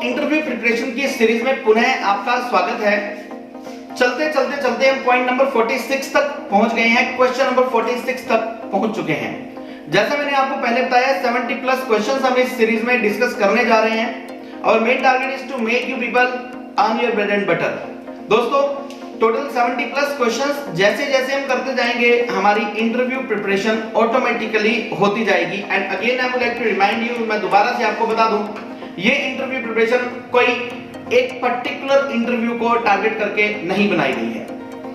Interview preparation की series में पुनः आपका स्वागत है। चलते हम पॉइंट नंबर 46 तक पहुंच गए हैं। क्वेश्चन नंबर 46 तक पहुंच चुके हैं। जैसा मैंने आपको पहले बताया 70 प्लस क्वेश्चंस हम इस सीरीज में डिस्कस करने जा रहे हैं और main target is to make you people earn your bread and butter. दोस्तों टोटल 70 प्लस क्वेश्चंस जैसे जैसे हम करते जाएंगे हमारी इंटरव्यू प्रिपरेशन ऑटोमेटिकली होती जाएगी। And again I would like to remind you, मैं दोबारा से आपको बता दूं, ये इंटरव्यू प्रिपरेशन कोई एक पर्टिकुलर इंटरव्यू को टारगेट करके नहीं बनाई गई है।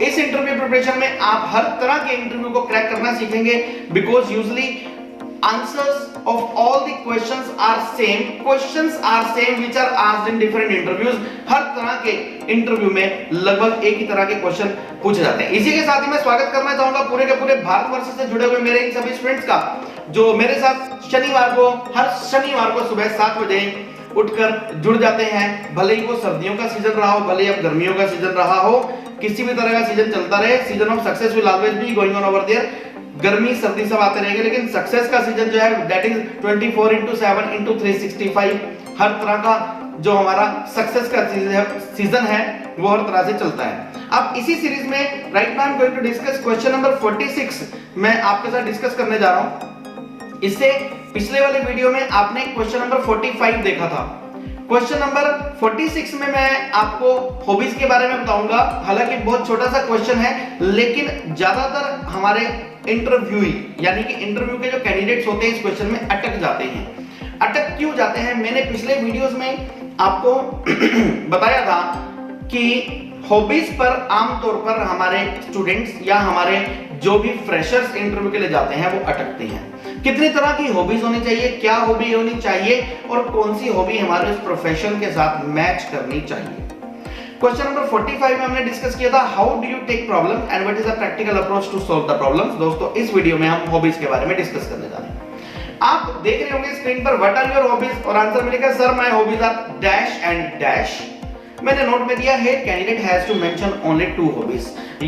इस इंटरव्यू प्रिपरेशन में आप हर तरह के इंटरव्यू को क्रैक करना सीखेंगे because usually answers of all the questions are same which are asked in different interviews। हर तरह के इंटरव्यू में लगभग एक ही तरह के क्वेश्चन पूछे जाते हैं। इसी के साथ ही मैं स्वागत करना चाहूंगा पूरे के पूरे भारतवर्ष से जुड़े हुए मेरे इन सभी स्टूडेंट्स का जो मेरे साथ हर शनिवार को सुबह 7 बजे उठकर जुड़ जाते हैं। भले ही वो सर्दियों का सीजन रहा हो, भले ही अब गर्मियों का सीजन रहा हो, किसी भी तरह का सीजन चलता रहे, season of success will always be going on over there. गर्मी सर्दी सब आते रहेंगे लेकिन सक्सेस का सीजन जो है दैट इज 24/7/365। हर तरह का जो हमारा सक्सेस का सीजन है वो हर तरह से चलता है। अब इसी सीरीज में right now I am going to discuss question number 46 मैं आपके साथ डिस्कस करने जा रहा हूं। इससे पिछले वाले वीडियो में आपने क्वेश्चन नंबर 45 देखा था। क्वेश्चन नंबर 46 में मैं आपको हॉबीज के बारे में बताऊंगा। हालांकि बहुत छोटा सा क्वेश्चन है लेकिन ज्यादातर हमारे इंटरव्यूई यानी कि इंटरव्यू के जो कैंडिडेट्स होते हैं इस क्वेश्चन में अटक जाते हैं। अटक क्यों जाते हैं? मैंने पिछले वीडियोस में आपको बताया था कि हॉबीज पर आमतौर पर हमारे स्टूडेंट्स या हमारे जो भी फ्रेशर्स इंटरव्यू के लिए जाते हैं वो अटकते हैं। कितनी तरह की हॉबीज होनी चाहिए, क्या हॉबी होनी चाहिए और कौन सी हॉबी हमारे उस प्रोफेशन के साथ मैच करनी चाहिए। क्वेश्चन नंबर 45 में हमने डिस्कस किया था how do you take problem and what is the practical approach to solve the problems. दोस्तों इस वीडियो में हम हॉबीज के बारे में डिस्कस करने जा रहे हैं। आप देख रहे होंगे स्क्रीन पर व्हाट आर योर हॉबीज और आंसर मिलेगा sir my hobbies are dash and dash. मैंने नोट में दिया है candidate has to mention only 2 hobbies.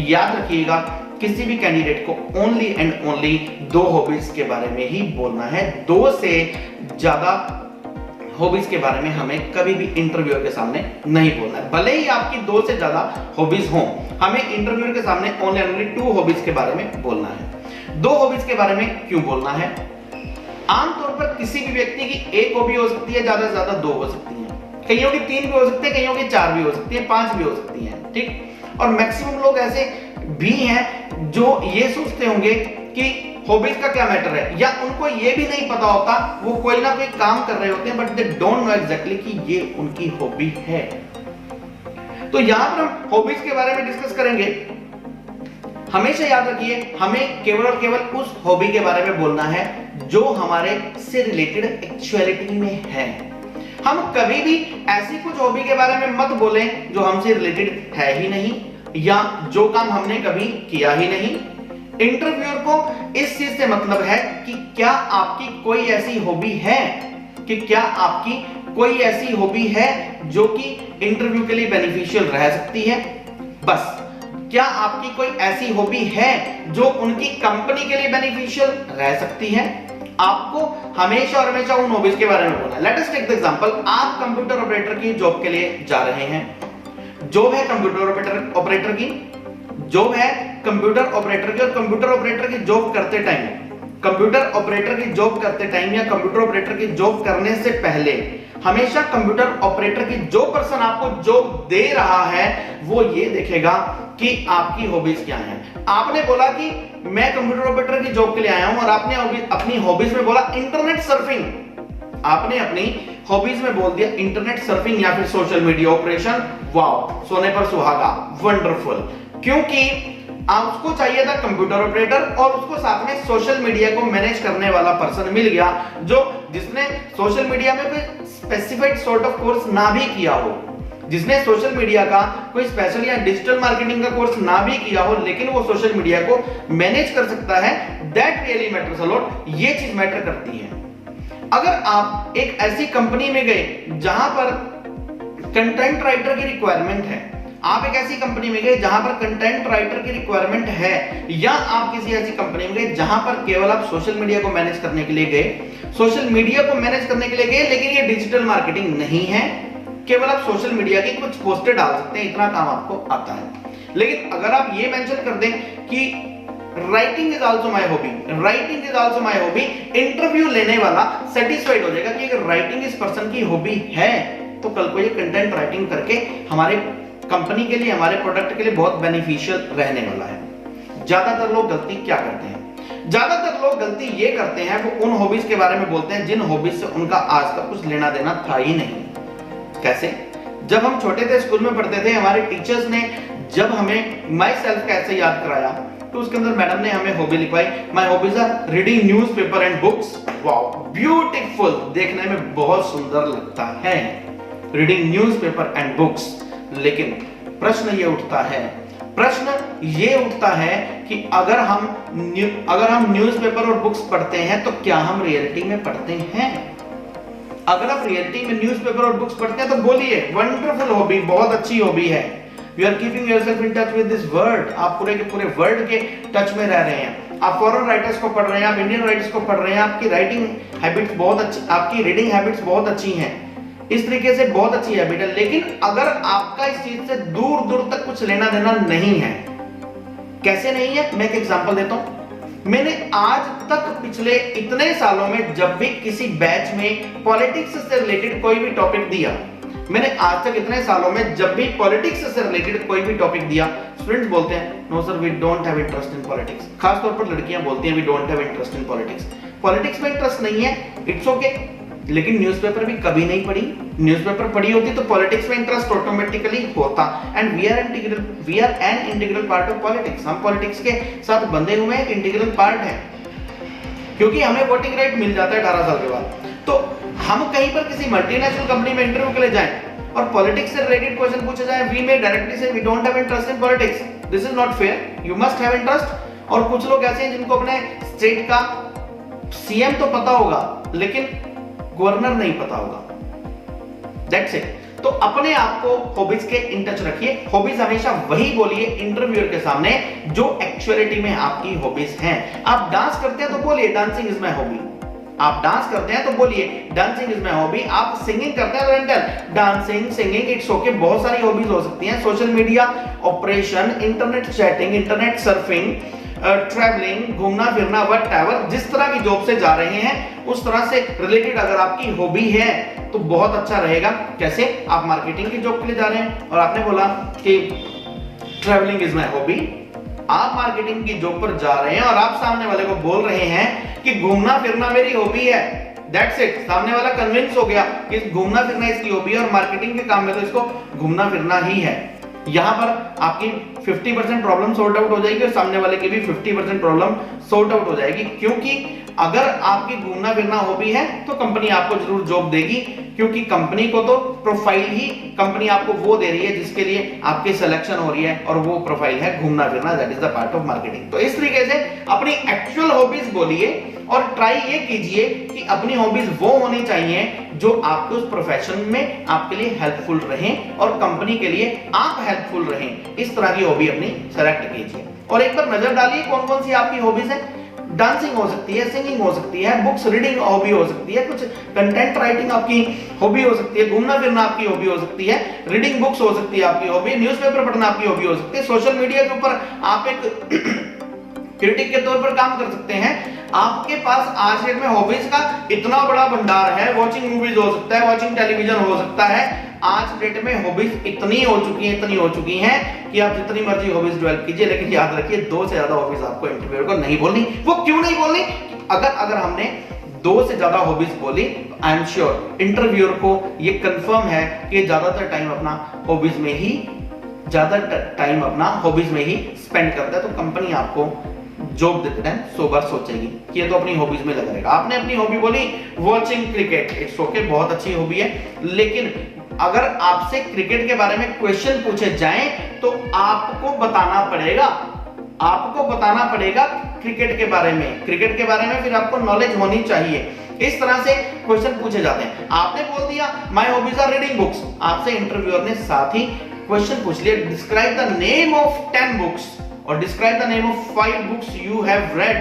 याद रखिएगा किसी भी कैंडिडेट को ओनली एंड ओनली 2 हॉबीज के बारे में ही बोलना है। 2 से ज्यादा हॉबीज के बारे में हमें कभी भी इंटरव्यूअर के सामने नहीं बोलना है। भले ही आपकी 2 से ज्यादा हॉबीज हो, हमें इंटरव्यूअर के सामने ओनली एंड ओनली 2 हॉबीज के बारे में बोलना है। 2 हॉबीज के बारे में क्यों बोलना है? आमतौर पर किसी भी व्यक्ति की एक हॉबी हो सकती है, ज्यादा से ज्यादा 2 हो सकती है, कईयों की 3 भी हो सकती है, कईयों की 4 भी हो सकती है, 5 भी हो सकती है, ठीक। और मैक्सिमम लोग ऐसे भी हैं जो ये सोचते होंगे कि हॉबीज का क्या मैटर है, या उनको ये भी नहीं पता होता, वो कोई ना कोई काम कर रहे होते हैं but they don't know exactly कि ये उनकी हॉबी है। तो यहां पर हम हॉबीज के बारे में डिस्कस करेंगे। हमेशा याद रखिए हमें केवल और केवल उस हॉबी के बारे में बोलना है जो हमारे से रिलेटेड एक्चुअलिटी में है। हम कभी भी ऐसी कुछ हॉबी के बारे में मत बोलें जो हमसे रिलेटेड है ही नहीं या जो काम हमने कभी किया ही नहीं। इंटरव्यूअर को इस चीज से मतलब है कि क्या आपकी कोई ऐसी हॉबी है, जो कि इंटरव्यू के लिए बेनिफिशियल रह सकती है। बस क्या आपकी कोई ऐसी हॉबी है जो उनकी कंपनी के लिए बेनिफिशियल रह सकती है। आपको हमेशा और हमेशा उन हॉबीज के बारे में बोलना है। Let us take the example, आप कंप्यूटर ऑपरेटर की जॉब के लिए जा रहे हैं। जॉब है कंप्यूटर ऑपरेटर की, जॉब है कंप्यूटर ऑपरेटर की। और कंप्यूटर ऑपरेटर की जॉब करते टाइम या कंप्यूटर ऑपरेटर की जॉब करने से पहले हमेशा कंप्यूटर ऑपरेटर की जो पर्सन आपको जॉब दे रहा है वो ये देखेगा कि आपकी हॉबीज क्या हैं। आपने बोला कि मैं कंप्यूटर ऑपरेटर की जॉब के लिए आया हूं और आपने अपनी हॉबीज में बोला इंटरनेट सर्फिंग। आपने अपनी हॉबीज में बोल दिया इंटरनेट सर्फिंग या फिर सोशल मीडिया ऑपरेशन। वाओ, सोने पर सुहागा, वंडरफुल। क्योंकि उसको चाहिए था कंप्यूटर ऑपरेटर और उसको साथ में सोशल मीडिया को मैनेज करने वाला पर्सन मिल गया जिसने सोशल मीडिया में कोई स्पेसिफिक सॉर्ट ऑफ कोर्स ना भी किया हो, जिसने सोशल मीडिया का कोई स्पेशल या डिजिटल मार्केटिंग का कोर्स ना भी किया हो, लेकिन वो सोशल मीडिया को मैनेज कर सकता है। That really matters a lot. ये चीज मैटर करती है। अगर आप एक ऐसी कंपनी में गए जहां पर कंटेंट राइटर की रिक्वायरमेंट है, आप एक ऐसी कंपनी में गए जहां पर कंटेंट राइटर की रिक्वायरमेंट है, या आप किसी ऐसी कंपनी में गए जहां पर केवल आप सोशल मीडिया को मैनेज करने के लिए गए, लेकिन ये डिजिटल मार्केटिंग नहीं है, केवल आप सोशल मीडिया की कुछ पोस्टें डाल सकते हैं, इतना काम आपको आता है। लेकिन अगर आप ये मेंशन कर दें कि writing is also my hobby, writing is also my hobby, interview लेने वाला सेटिस्फाइड हो जाएगा कि अगर राइटिंग इस पर्सन की हॉबी है तो कल को ये कंटेंट राइटिंग करके हमारे कंपनी के लिए, हमारे प्रोडक्ट के लिए बहुत बेनिफिशियल रहने वाला है। ज्यादातर लोग गलती क्या करते हैं? ज्यादातर लोग गलती ये करते हैं, वो उन हॉबीज के बारे में बोलते हैं जिन हॉबीज से उनका आज तक कुछ लेना देना था ही नहीं। कैसे? जब हम छोटे थे, स्कूल में पढ़ते थे, हमारे टीचर्स ने जब हमें माई सेल्फ का ऐसे याद कराया तो उसके अंदर मैडम ने हमें हॉबी लिखवाई, my hobbies are reading newspaper and books. Wow, beautiful, देखने में बहुत सुंदर लगता है, रीडिंग न्यूज़पेपर एंड बुक्स। लेकिन प्रश्न ये उठता है कि अगर हम न्यूज़पेपर और बुक्स पढ़ते हैं तो क्या हम रियलिटी में पढ़ते हैं? अगर आप रियलिटी में न्यूज़पेपर और बुक्स पढ़ते हैं तो बोलिए वंडरफुल हॉबी, बहुत अच्छी हॉबी है। You are keeping yourself in touch with this world, आप पूरे के पूरे वर्ल्ड के टच में रह रहे हैं। आप फॉरेन राइटर्स को पढ़ रहे हैं, आप इंडियन राइटर्स को पढ़ रहे हैं, आपकी राइटिंग हैबिट्स बहुत अच्छी, आपकी रीडिंग हैबिट्स बहुत अच्छी हैं, इस तरीके से बहुत अच्छी हैबिट है। लेकिन अगर आपका इस चीज से दूर दूर तक कुछ लेना देना नहीं है, कैसे नहीं है? मैं एक एग्जांपल देता हूं। मैंने आज तक पिछले इतने सालों में जब भी किसी बैच में पॉलिटिक्स से रिलेटेड कोई भी टॉपिक दिया, मैंने आज तक इतने सालों में जब भी पॉलिटिक्स से रिलेटेड कोई भी टॉपिक दिया, स्टूडेंट्स बोलते हैं no sir we don't have interest in politics. खास तौर पर लड़कियां बोलती हैं we don't have interest in politics. Politics में इंटरेस्ट नहीं है, इट्स ओके। लेकिन न्यूज़पेपर भी कभी नहीं पढ़ी, न्यूज़पेपर पढ़ी होती तो पॉलिटिक्स में इंटरेस्ट ऑटोमेटिकली होता। And we are an integral part of politics. हम पॉलिटिक्स के साथ बंधे हुए एक इंटीग्रल पार्ट है, क्योंकि हमें वोटिंग राइट मिल जाता है 18 साल के बाद। तो हम कहीं पर किसी मल्टीनेशनल कंपनी में इंटरव्यू के लिए जाएं और पॉलिटिक्स से रिलेटेड क्वेश्चन पूछे जाए, वी मे डायरेक्टली से we don't have interest in politics. This is not fair, you must have interest. और कुछ लोग ऐसे हैं जिनको अपने स्टेट का सीएम तो पता होगा लेकिन गवर्नर नहीं पता होगा। That's it. तो अपने आप को हॉबीज के इन टच रखिए। हॉबीज हमेशा वही बोलिए इंटरव्यूअर के सामने जो एक्चुअलिटी में आपकी हॉबीज हैं। आप डांस करते हैं तो बोलिए डांसिंग इज माय हॉबी। आप डांस करते हैं तो बोलिए डांसिंग इज माय हॉबी। आप सिंगिंग करते हैं तो rental dancing, singing, it's okay. बहुत सारी हॉबीज हो सकती हैं। Social media operation, internet chatting, internet surfing, travelling, घूमना फिरना, व्हाटएवर, जिस तरह की जॉब से जा रहे हैं उस तरह से रिलेटेड अगर आपकी हॉबी है तो बहुत अच्छा रहेगा। कैसे? आप मार्केटिंग की जॉब के लिए जा रहे हैं और आपने बोला कि ट्रैवलिंग इज माय हॉबी। आप मार्केटिंग की जॉब पर जा रहे हैं और आप सामने वाले को बोल रहे हैं कि घूमना फिरना मेरी हॉबी है। That's it. सामने वाला कन्विंस हो गया कि घूमना फिरना इसकी हॉबी है और मार्केटिंग के काम में तो इसको घूमना फिरना ही है। यहां पर आपकी 50% प्रॉब्लम सॉर्ट आउट हो जाएगी और सामने वाले की भी 50% प्रॉब्लम सॉर्ट आउट हो जाएगी। क्योंकि अगर आपकी घूमना फिरना हॉबी है तो कंपनी आपको जरूर जॉब देगी, क्योंकि कंपनी को तो प्रोफाइल ही कंपनी आपको वो दे रही है जिसके लिए आपकी सिलेक्शन हो रही है और वो प्रोफाइल है घूमना फिरना। That is the part of marketing. तो इस तरीके से अपनी एक्चुअल हॉबीज बोलिए और ट्राई ये कीजिए कि अपनी हॉबीज वो होनी चाहिए जो आपके उस प्रोफेशन में आपके लिए हेल्पफुल रहें और कंपनी के लिए आप हेल्पफुल रहें। इस तरह की हॉबी अपनी सेलेक्ट कीजिए और एक बार नजर डालिए कौन कौन सी आपकी हॉबीज है। डांसिंग हो सकती है, सिंगिंग हो सकती है, बुक्स रीडिंग हॉबी हो सकती है, कुछ कंटेंट राइटिंग आपकी हॉबी हो सकती है, घूमना फिरना आपकी हॉबी हो सकती है, रीडिंग बुक्स हो सकती है आपकी हॉबी, न्यूज़पेपर पढ़ना आपकी हॉबी हो सकती है, सोशल मीडिया के ऊपर आप एक क्रिटिक के तौर पर काम कर सकते हैं। आपके पास आज डेट में हॉबीज का इतना बड़ा भंडार है। वॉचिंग मूवीज हो सकता है, वॉचिंग टेलीविजन हो सकता है। आज डेट में हॉबीज इतनी हो चुकी हैं कि आप जितनी मर्जी हॉबीज डेवलप कीजिए, लेकिन याद रखिए 2 से ज्यादा हॉबीज आपको इंटरव्यूअर को नहीं बोलनी। वो क्यों नहीं बोलनी? अगर हमने 2 से ज्यादा हॉबीज बोली, आई एम श्योर इंटरव्यूअर को ये कंफर्म है कि ज्यादातर टाइम अपना हॉबीज में ही स्पेंड करता है। तो कंपनी आपको जॉब देते टाइम 100 बार सोचेगी कि ये तो अपनी हॉबीज में लगा रहेगा। आपने अपनी हॉबी बोली वॉचिंग क्रिकेट, इट्स ओके, बहुत अच्छी हॉबी है। लेकिन अगर आपसे क्रिकेट के बारे में क्वेश्चन पूछे जाएं तो आपको बताना पड़ेगा क्रिकेट के बारे में फिर आपको नॉलेज होनी चाहिए। इस तरह से क्वेश्चन पूछे जाते हैं। आपने बोल दिया my hobbies are reading books, आपसे इंटरव्यूअर ने साथ ही क्वेश्चन पूछ लिया describe the name of 10 books और describe the name of 5 books you have read.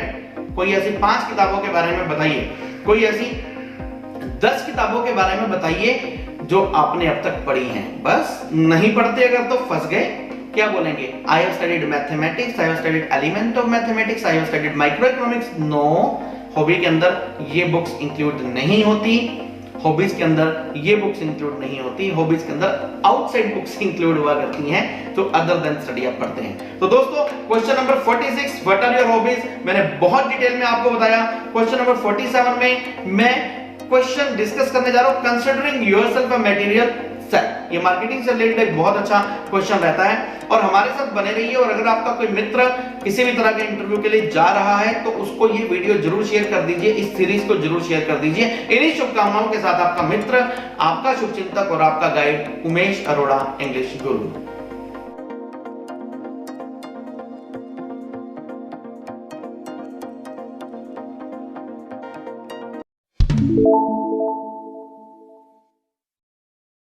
कोई ऐसी 5 किताबों के बारे में बताइए, कोई ऐसी 10 किताबों के बारे में बताइए जो आपने अब तक पढ़ी हैं। बस नहीं पढ़ते अगर तो फंस गए। क्या बोलेंगे? I have studied mathematics, I have studied element of mathematics, I have studied micro economics. No, hobby के अंदर ये बुक्स इंक्लूड नहीं होती। हॉबीज के अंदर ये बुक्स इंक्लूड नहीं होती। हॉबीज के अंदर आउटसाइड बुक्स इंक्लूड हुआ करती हैं, तो अदर देन स्टडी आप पढ़ते हैं। तो दोस्तों question number 46, what are your hobbies, मैंने बहुत डिटेल में आपको बताया। क्वेश्चन नंबर 47 में मैं क्वेश्चन डिस्कस करने जा रहा हूं, considering yourself a material sale. ये मार्केटिंग से रिलेटेड एक बहुत अच्छा क्वेश्चन रहता है और हमारे साथ बने रहिए। और अगर आपका कोई मित्र किसी भी तरह के इंटरव्यू के लिए जा रहा है तो उसको ये वीडियो जरूर शेयर कर दीजिए, इस सीरीज को जरूर शेयर कर दीजिए। इन्हीं शुभकामनाओं के साथ आपका मित्र, आपका शुभचिंतक और आपका गाइड उमेश अरोड़ा, इंग्लिश गुरु।